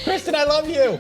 Kristen, I love you.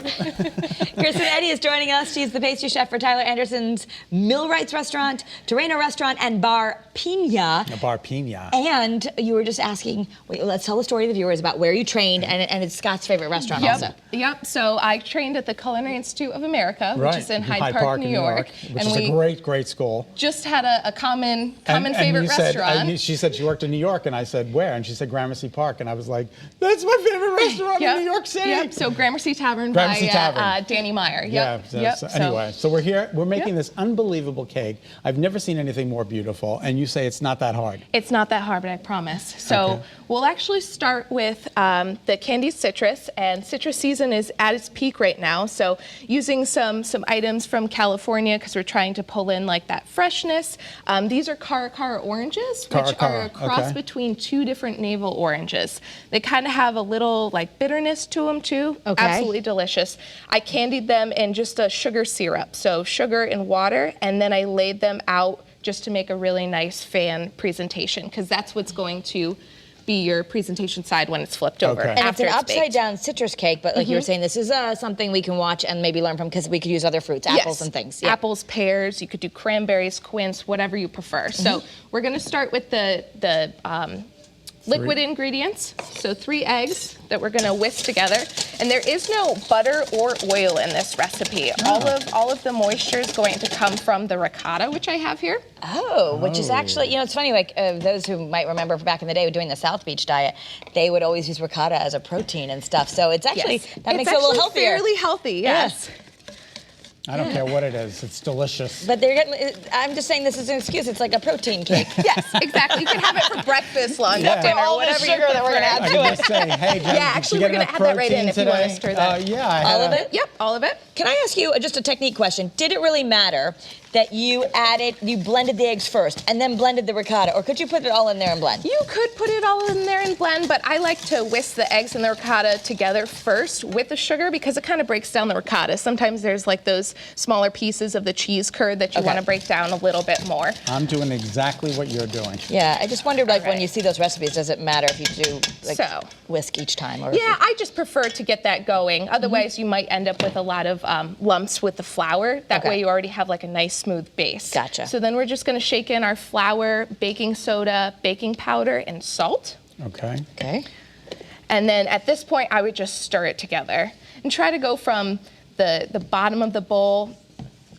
Kristen Eddy is joining us. She's the pastry chef for Tyler Anderson's Millwrights Restaurant, Terreno Restaurant, and Bar Pina. Bar Pina. And you were just asking, wait, let's tell the story to the viewers about where you trained, and it's Scott's favorite restaurant also. Yep, so I trained at the Culinary Institute of America, which is in Hyde Park, New York. Which is a great school. Just had a common favorite restaurant. She said she worked in New York, and I said, where? And she said Gramercy Park, and I was like, that's my favorite restaurant in New York City. Yep, so Gramercy Tavern by Danny Meyer. Anyway, so we're here, we're making this unbelievable cake. I've never seen anything more beautiful, and you say it's not that hard. It's not that hard, but I promise. So we'll actually start with the candied citrus, and citrus season is at its peak right now. So using some items from California, because we're trying to pull in like that freshness. These are Caracara oranges, which are a cross between two different navel oranges. They kind of have a little like bitterness to them too. Absolutely delicious. I candied them in just a sugar syrup, so sugar and water, and then I laid them out just to make a really nice fan presentation, because that's what's going to be your presentation side when it's flipped over. And it's an upside down citrus cake, but like you were saying, this is something we can watch and maybe learn from, because we could use other fruits, apples and things. Apples, pears, you could do cranberries, quince, whatever you prefer. So we're gonna start with the liquid ingredients. So 3 eggs that we're gonna whisk together. And there is no butter or oil in this recipe. All of the moisture is going to come from the ricotta, which I have here. Which is actually, you know, it's funny, like those who might remember back in the day doing the South Beach diet, they would always use ricotta as a protein and stuff. So it's actually, that makes it a little healthier. It's fairly healthy, yes. I don't care what it is, it's delicious. But they're getting, I'm just saying this is an excuse, it's like a protein cake. Yes, exactly. You can have it for breakfast, lunch, dinner, all whatever the sugar that we're gonna add to it. I just say, hey, actually, we're gonna add that right in if you want to stir that. All of it? Yep, all of it. Can I ask you just a technique question? Did it really matter that you blended the eggs first and then blended the ricotta, or could you put it all in there and blend? You could put it all in there and blend, but I like to whisk the eggs and the ricotta together first with the sugar, because it kind of breaks down the ricotta. Sometimes there's like those smaller pieces of the cheese curd that you want to break down a little bit more. I'm doing exactly what you're doing. Yeah, I just wondered, like, when you see those recipes, does it matter if you do like whisk each time? Or I just prefer to get that going. Otherwise, you might end up with a lot of lumps with the flour. That way you already have like a nice smooth base. Gotcha. So then we're just gonna shake in our flour, baking soda, baking powder, and salt. Okay. And then at this point, I would just stir it together and try to go from the bottom of the bowl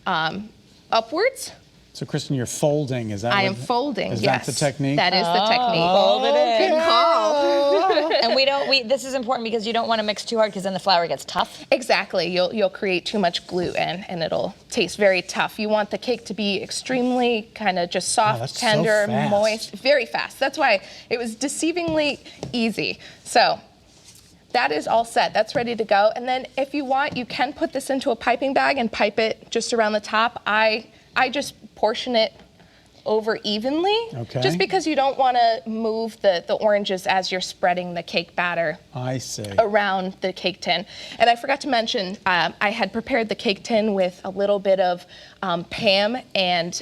upwards. So, Kristen, you're folding, is that I am folding, Is yes. that the technique? That is the technique. Fold it in. Good call. And this is important because you don't want to mix too hard, because then the flour gets tough. Exactly. You'll create too much gluten and it'll taste very tough. You want the cake to be extremely kind of just soft, tender, moist, very fast. That's why it was deceivingly easy. So that is all set. That's ready to go. And then if you want, you can put this into a piping bag and pipe it just around the top. I just portion it over evenly, just because you don't want to move the oranges as you're spreading the cake batter around the cake tin. And I forgot to mention, I had prepared the cake tin with a little bit of Pam and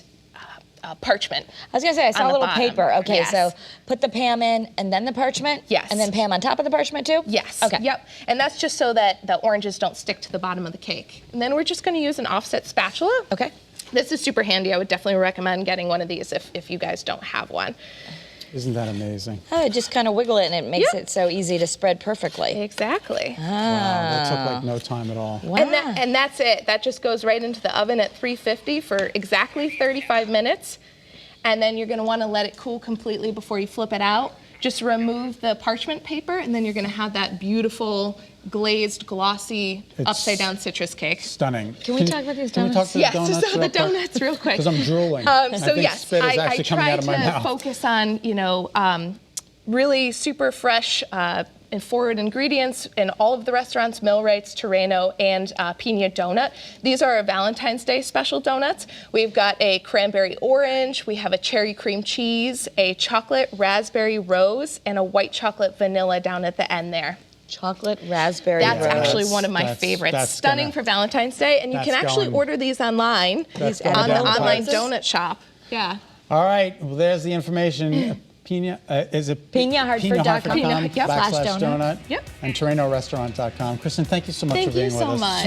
parchment. I was gonna say, I saw a little paper. Okay, so put the Pam in and then the parchment? Yes. And then Pam on top of the parchment too? Yes. Okay. Yep. And that's just so that the oranges don't stick to the bottom of the cake. And then we're just gonna use an offset spatula. Okay. This is super handy. I would definitely recommend getting one of these if you guys don't have one. Isn't that amazing? Oh, just kind of wiggle it and it makes it so easy to spread perfectly. Exactly. Wow, that took like no time at all. Wow. And that's it. That just goes right into the oven at 350 for exactly 35 minutes. And then you're gonna wanna let it cool completely before you flip it out. Just remove the parchment paper, and then you're gonna have that beautiful, glazed, glossy, upside-down citrus cake. Stunning. Can we talk about these donuts? Can we talk Yes, just the donuts real quick. Because I'm drooling. So yes, spit is actually I coming try out of my to mouth. focus on, really super fresh and forward ingredients in all of the restaurants, Millwrights, Terreno, and Pina Donut. These are our Valentine's Day special donuts. We've got a cranberry orange, we have a cherry cream cheese, a chocolate raspberry rose, and a white chocolate vanilla down at the end there. Chocolate raspberry That's rose. actually one of my favorites. Stunning for Valentine's Day, and you can actually order these online on the online donut shop. Yeah. All right, well, there's the information. Pina, is it PinaHartford.com. Yep. /donut? Yep. And TerrenoRestaurant.com. Kristen, thank you so much Thank for being you with so us. much.